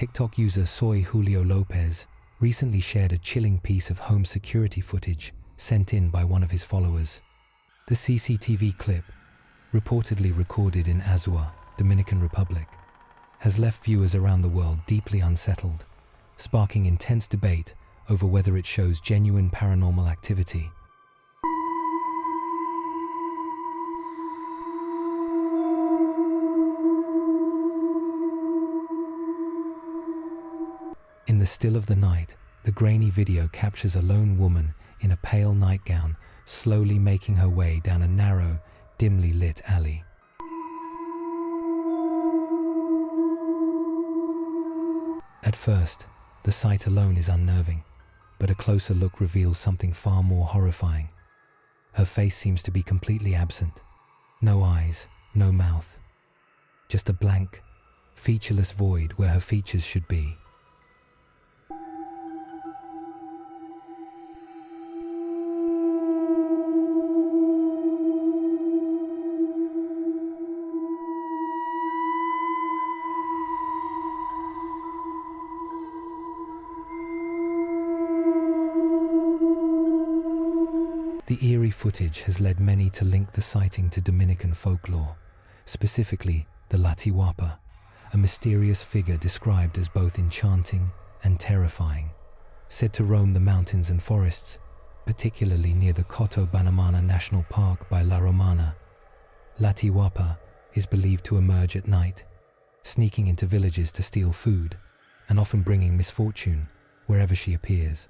TikTok user 𝐬𝐮𝐬𝐫𝐫 recently shared a chilling piece of home security footage sent in by one of his followers. The CCTV clip, reportedly recorded in 𝐟𝐨𝐫𝐿, Dominican Republic, has left viewers around the world deeply unsettled, sparking intense debate over whether it shows genuine paranormal activity. In the still of the night, the grainy video captures a lone woman in a pale nightgown slowly making her way down a narrow, dimly lit alley. At first, the sight alone is unnerving, but a closer look reveals something far more horrifying. Her face seems to be completely absent. No eyes, no mouth. Just a blank, featureless void where her features should be. The eerie footage has led many to link the sighting to Dominican folklore, specifically the 𝐿𝐴𝐻𝐵𝐻, a mysterious figure described as both enchanting and terrifying, said to roam the mountains and forests, particularly near the Coto National Park by La Romana. 𝐿𝐴𝐻𝐵𝐻 is believed to emerge at night, sneaking into villages to steal food, and often bringing misfortune wherever she appears.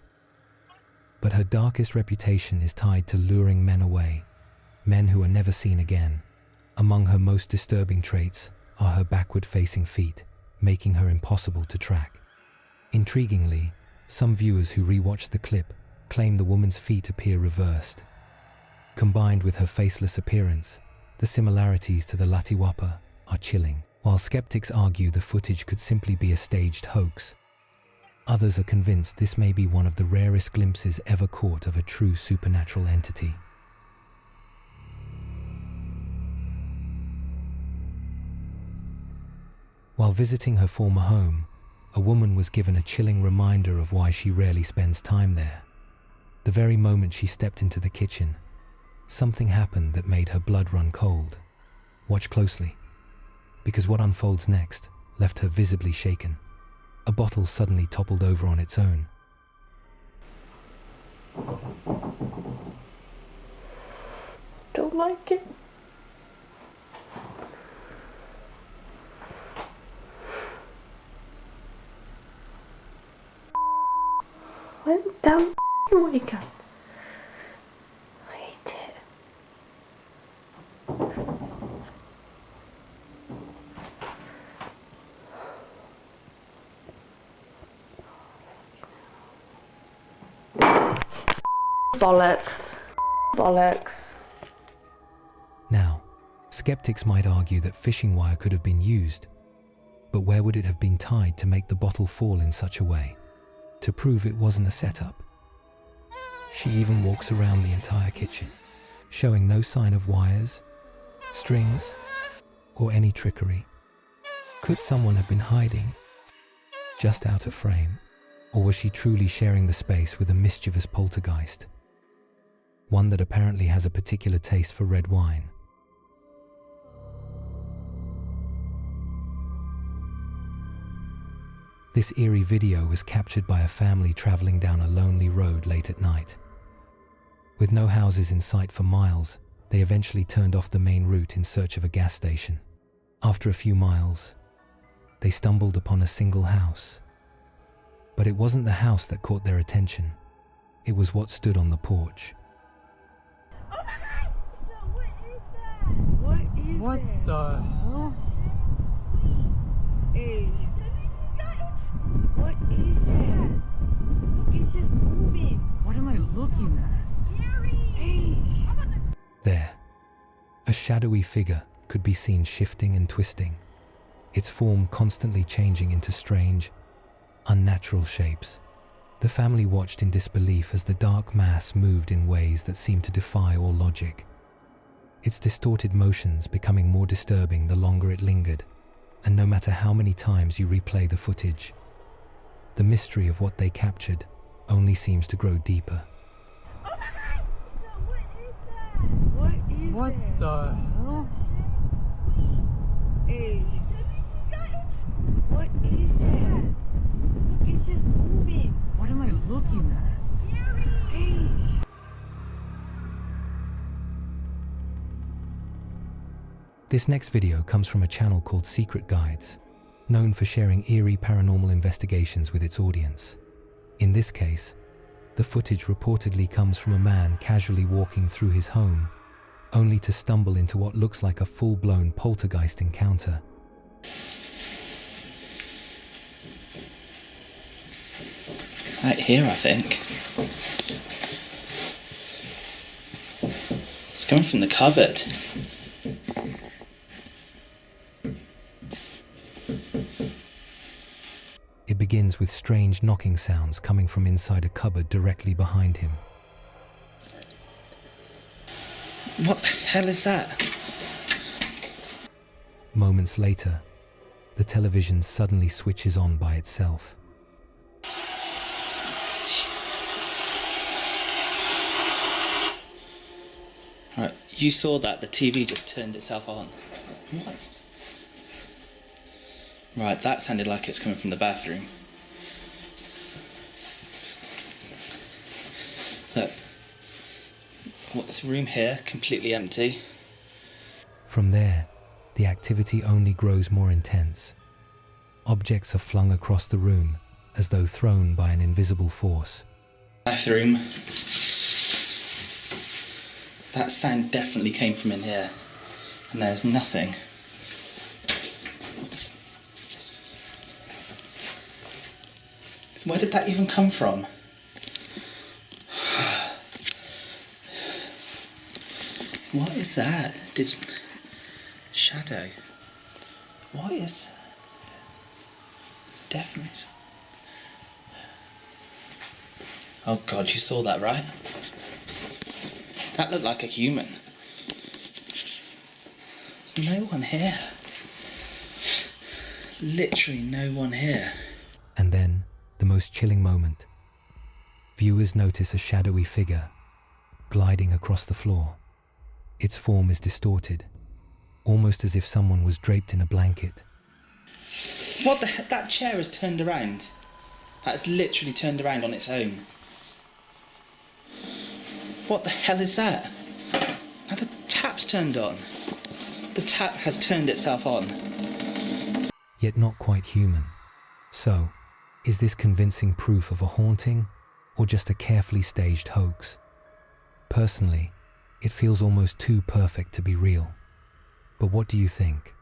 But her darkest reputation is tied to luring men away, men who are never seen again. Among her most disturbing traits are her backward-facing feet, making her impossible to track. Intriguingly, some viewers who rewatch the clip claim the woman's feet appear reversed. Combined with her faceless appearance, the similarities to the 𝐿𝐴𝐻𝐵𝐻 are chilling. While skeptics argue the footage could simply be a staged hoax, others are convinced this may be one of the rarest glimpses ever caught of a true supernatural entity. While visiting her former home, a woman was given a chilling reminder of why she rarely spends time there. The very moment she stepped into the kitchen, something happened that made her blood run cold. Watch closely, because what unfolds next left her visibly shaken. A bottle suddenly toppled over on its own. Don't like it. Went down again. I hate it. Bollocks. Bollocks. Now, skeptics might argue that fishing wire could have been used, but where would it have been tied to make the bottle fall in such a way, to prove it wasn't a setup? She even walks around the entire kitchen, showing no sign of wires, strings, or any trickery. Could someone have been hiding, just out of frame, or was she truly sharing the space with a mischievous poltergeist? One that apparently has a particular taste for red wine. This eerie video was captured by a family traveling down a lonely road late at night. With no houses in sight for miles, they eventually turned off the main route in search of a gas station. After a few miles, they stumbled upon a single house. But it wasn't the house that caught their attention. It was what stood on the porch. Oh my gosh! So what is that? What the hell? Hey. What is that? Look, it's just moving. What am I looking at? Scary. Hey. There, a shadowy figure could be seen shifting and twisting, its form constantly changing into strange, unnatural shapes. The family watched in disbelief as the dark mass moved in ways that seemed to defy all logic, its distorted motions becoming more disturbing the longer it lingered, and no matter how many times you replay the footage, the mystery of what they captured only seems to grow deeper. Oh my gosh! So what is that? What the hell? Hey, what is that? Look, it's just moving. What am I looking at? Hey. This next video comes from a channel called Secret Guides, known for sharing eerie paranormal investigations with its audience. In this case, the footage reportedly comes from a man casually walking through his home, only to stumble into what looks like a full-blown poltergeist encounter. Right here, I think. It's coming from the cupboard. It begins with strange knocking sounds coming from inside a cupboard directly behind him. What the hell is that? Moments later, the television suddenly switches on by itself. Right, you saw that, the TV just turned itself on. What? Right, that sounded like it's coming from the bathroom. Look. What, this room here, completely empty. From there, the activity only grows more intense. Objects are flung across the room as though thrown by an invisible force. Bathroom. That sound definitely came from in here. And there's nothing. Where did that even come from? What is that? Shadow. What is... It's definitely... Oh God, you saw that, right? That looked like a human. There's no one here. Literally no one here. And then, the most chilling moment. Viewers notice a shadowy figure gliding across the floor. Its form is distorted, almost as if someone was draped in a blanket. What the heck? That chair has turned around. That's literally turned around on its own. What the hell is that? Now the tap's turned on. The tap has turned itself on. Yet not quite human. So, is this convincing proof of a haunting, or just a carefully staged hoax? Personally, it feels almost too perfect to be real. But what do you think?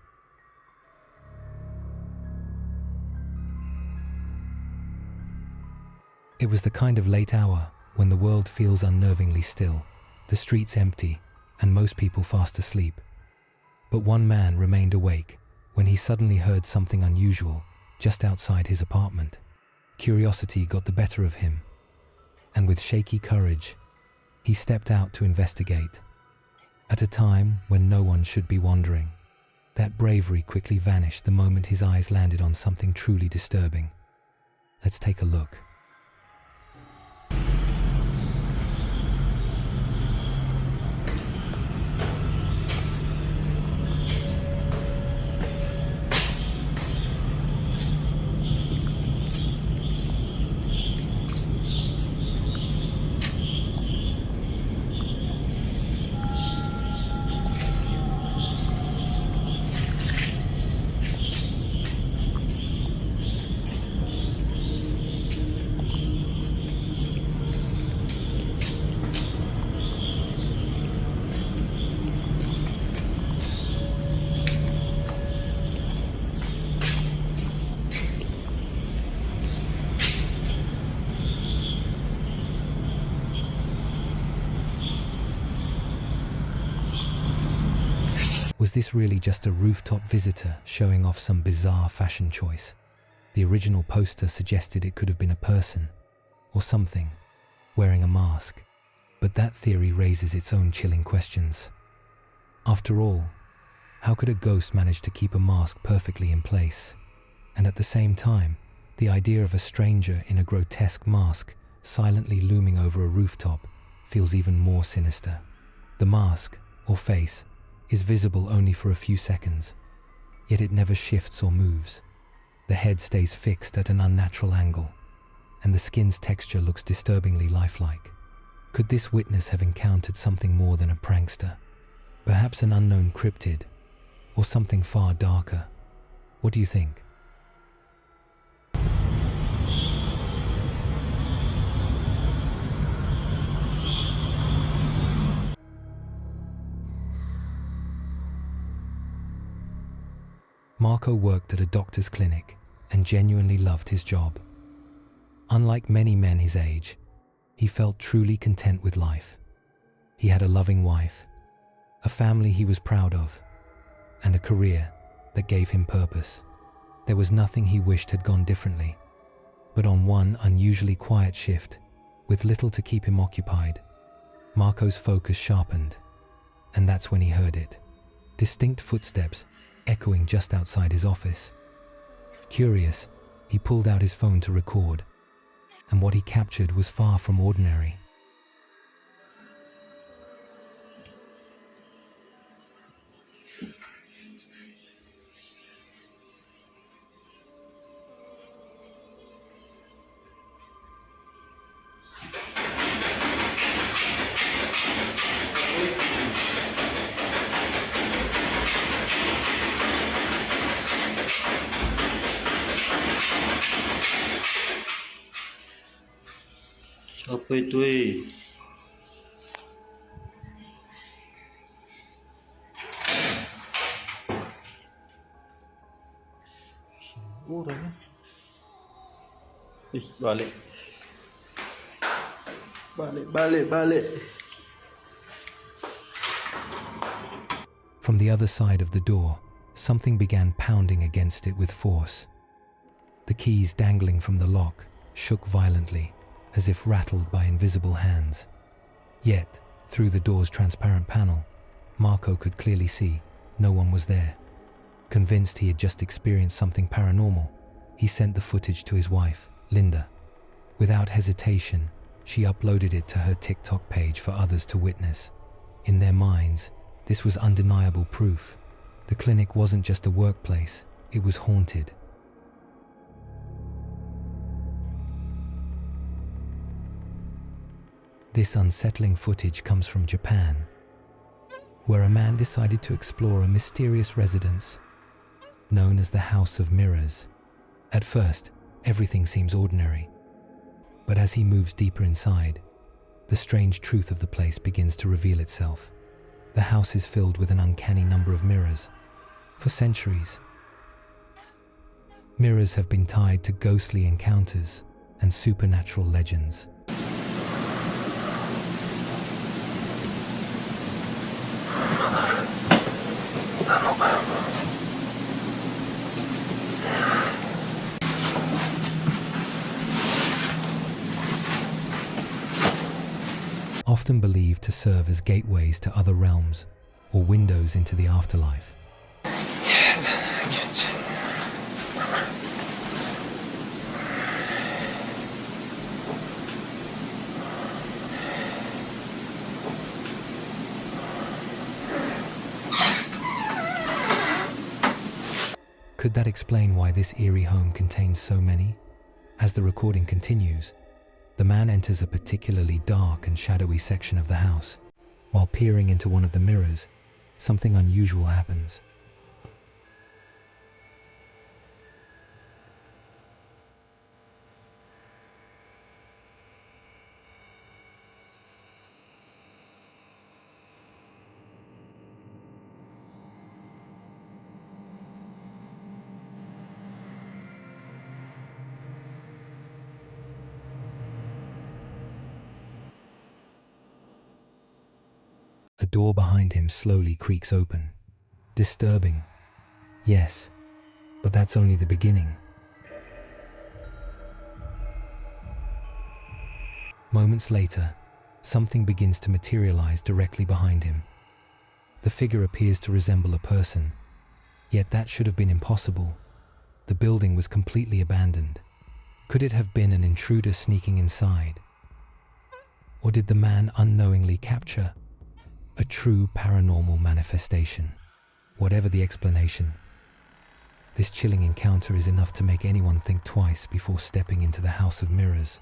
It was the kind of late hour when the world feels unnervingly still, the streets empty, and most people fast asleep. But one man remained awake when he suddenly heard something unusual just outside his apartment. Curiosity got the better of him, and with shaky courage, he stepped out to investigate. At a time when no one should be wondering, that bravery quickly vanished the moment his eyes landed on something truly disturbing. Let's take a look. Was this really just a rooftop visitor showing off some bizarre fashion choice? The original poster suggested it could have been a person, or something, wearing a mask. But that theory raises its own chilling questions. After all, how could a ghost manage to keep a mask perfectly in place, and at the same time, The idea of a stranger in a grotesque mask silently looming over a rooftop feels even more sinister. The mask, or face, is visible only for a few seconds, yet it never shifts or moves. The head stays fixed at an unnatural angle, and the skin's texture looks disturbingly lifelike. Could this witness have encountered something more than a prankster? Perhaps an unknown cryptid, or something far darker? What do you think? Marco worked at a doctor's clinic and genuinely loved his job. Unlike many men his age, he felt truly content with life. He had a loving wife, a family he was proud of, and a career that gave him purpose. There was nothing he wished had gone differently. But on one unusually quiet shift, with little to keep him occupied, Marco's focus sharpened, and that's when he heard it. Distinct footsteps echoing just outside his office. Curious, he pulled out his phone to record, and what he captured was far from ordinary. Siapa itu orangnya? Balik. From the other side of the door, something began pounding against it with force. The keys dangling from the lock shook violently, as if rattled by invisible hands. Yet, through the door's transparent panel, Marco could clearly see no one was there. Convinced he had just experienced something paranormal, he sent the footage to his wife, Linda. Without hesitation, she uploaded it to her TikTok page for others to witness. In their minds, this was undeniable proof. The clinic wasn't just a workplace, it was haunted. This unsettling footage comes from Japan, where a man decided to explore a mysterious residence known as the House of Mirrors. At first, everything seems ordinary, but as he moves deeper inside, the strange truth of the place begins to reveal itself. The house is filled with an uncanny number of mirrors. For centuries, mirrors have been tied to ghostly encounters and supernatural legends. Often believed to serve as gateways to other realms or windows into the afterlife. Could that explain why this eerie home contains so many? As the recording continues, the man enters a particularly dark and shadowy section of the house. While peering into one of the mirrors, something unusual happens. A door behind him slowly creaks open. Disturbing. Yes, but that's only the beginning. Moments later, something begins to materialize directly behind him. The figure appears to resemble a person, yet that should have been impossible. The building was completely abandoned, Could it have been an intruder sneaking inside? Or did the man unknowingly capture a true paranormal manifestation? Whatever the explanation, this chilling encounter is enough to make anyone think twice before stepping into the House of Mirrors.